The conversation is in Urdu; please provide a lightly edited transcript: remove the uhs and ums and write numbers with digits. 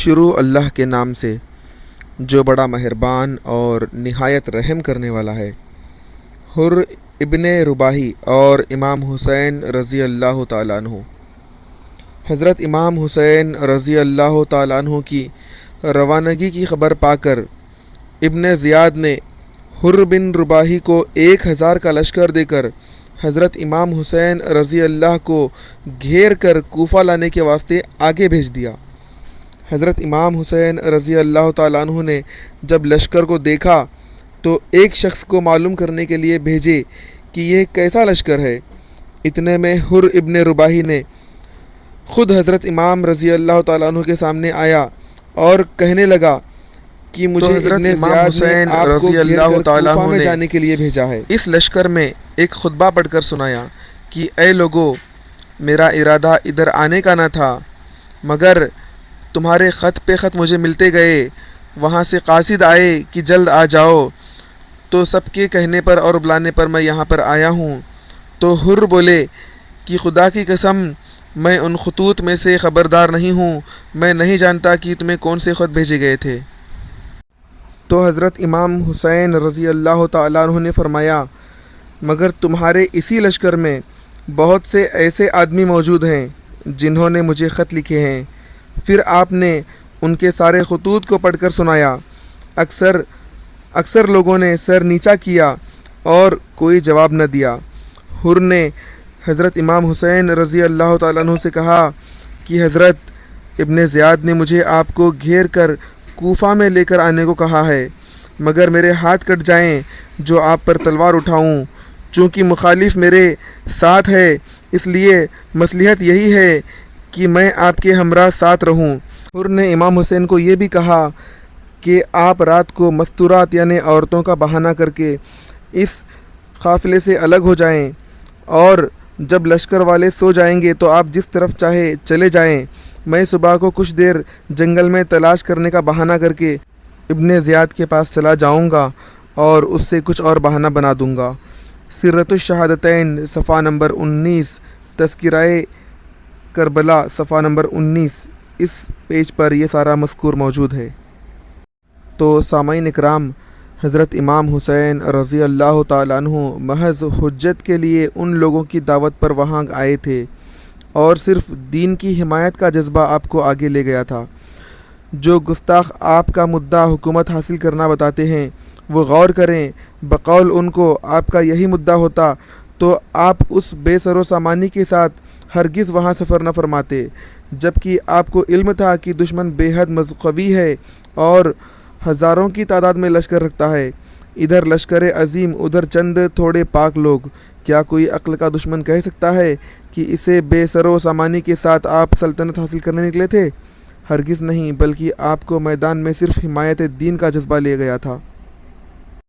شروع اللہ کے نام سے جو بڑا مہربان اور نہایت رحم کرنے والا ہے۔ حر ابن رباحی اور امام حسین رضی اللہ تعالیٰ عنہ۔ حضرت امام حسین رضی اللہ تعالیٰ عنہ کی روانگی کی خبر پا کر ابن زیاد نے حر بن رباحی کو 1000 کا لشکر دے کر حضرت امام حسین رضی اللہ کو گھیر کر کوفہ لانے کے واسطے آگے بھیج دیا۔ حضرت امام حسین رضی اللہ تعالیٰ عنہ نے جب لشکر کو دیکھا تو ایک شخص کو معلوم کرنے کے لیے بھیجے کہ یہ کیسا لشکر ہے۔ اتنے میں حر ابن رباحی نے خود حضرت امام رضی اللہ تعالیٰ عنہ کے سامنے آیا اور کہنے لگا کہ مجھے حضرت ابن امام زیاد حسین نے آپ کو رضی گھیر اللہ کر تعالیٰ کوفہ عنہ میں نے جانے کے لیے بھیجا ہے۔ اس لشکر میں ایک خطبہ پڑھ کر سنایا کہ اے لوگو، میرا ارادہ ادھر آنے کا نہ تھا، مگر تمہارے خط پہ خط مجھے ملتے گئے، وہاں سے قاصد آئے کہ جلد آ جاؤ، تو سب کے کہنے پر اور بلانے پر میں یہاں پر آیا ہوں۔ تو حر بولے کہ خدا کی قسم، میں ان خطوط میں سے خبردار نہیں ہوں، میں نہیں جانتا کہ تمہیں کون سے خط بھیجے گئے تھے۔ تو حضرت امام حسین رضی اللہ تعالیٰ عنہ نے فرمایا، مگر تمہارے اسی لشکر میں بہت سے ایسے آدمی موجود ہیں جنہوں نے مجھے خط لکھے ہیں۔ پھر آپ نے ان کے سارے خطوط کو پڑھ کر سنایا۔ اکثر لوگوں نے سر نیچا کیا اور کوئی جواب نہ دیا۔ حر نے حضرت امام حسین رضی اللہ تعالیٰ عنہ سے کہا کہ حضرت ابن زیاد نے مجھے آپ کو گھیر کر کوفہ میں لے کر آنے کو کہا ہے، مگر میرے ہاتھ کٹ جائیں جو آپ پر تلوار اٹھاؤں، چونکہ مخالف میرے ساتھ ہے، اس لیے مصلحت یہی ہے کہ میں آپ کے ہمراہ ساتھ رہوں۔ حر نے امام حسین کو یہ بھی کہا کہ آپ رات کو مستورات یعنی عورتوں کا بہانہ کر کے اس قافلے سے الگ ہو جائیں، اور جب لشکر والے سو جائیں گے تو آپ جس طرف چاہے چلے جائیں، میں صبح کو کچھ دیر جنگل میں تلاش کرنے کا بہانہ کر کے ابن زیاد کے پاس چلا جاؤں گا اور اس سے کچھ اور بہانہ بنا دوں گا۔ سیرۃ الشہادتین صفحہ نمبر 19، تذکرۂ کربلا صفحہ نمبر 19، اس پیج پر یہ سارا مذکور موجود ہے۔ تو سامعین اکرام، حضرت امام حسین رضی اللہ تعالیٰ عنہ محض حجت کے لیے ان لوگوں کی دعوت پر وہاں آئے تھے، اور صرف دین کی حمایت کا جذبہ آپ کو آگے لے گیا تھا۔ جو گستاخ آپ کا مدعا حکومت حاصل کرنا بتاتے ہیں، وہ غور کریں، بقول ان کو آپ کا یہی مدعا ہوتا تو آپ اس بے سر و سامانی کے ساتھ ہرگز وہاں سفر نہ فرماتے، جبکہ آپ کو علم تھا کہ دشمن بے حد قوی ہے اور ہزاروں کی تعداد میں لشکر رکھتا ہے، ادھر لشکر عظیم، ادھر چند تھوڑے پاک لوگ۔ کیا کوئی عقل کا دشمن کہہ سکتا ہے کہ اسے بے سر و سامانی کے ساتھ آپ سلطنت حاصل کرنے نکلے تھے؟ ہرگز نہیں، بلکہ آپ کو میدان میں صرف حمایت دین کا جذبہ لے گیا تھا۔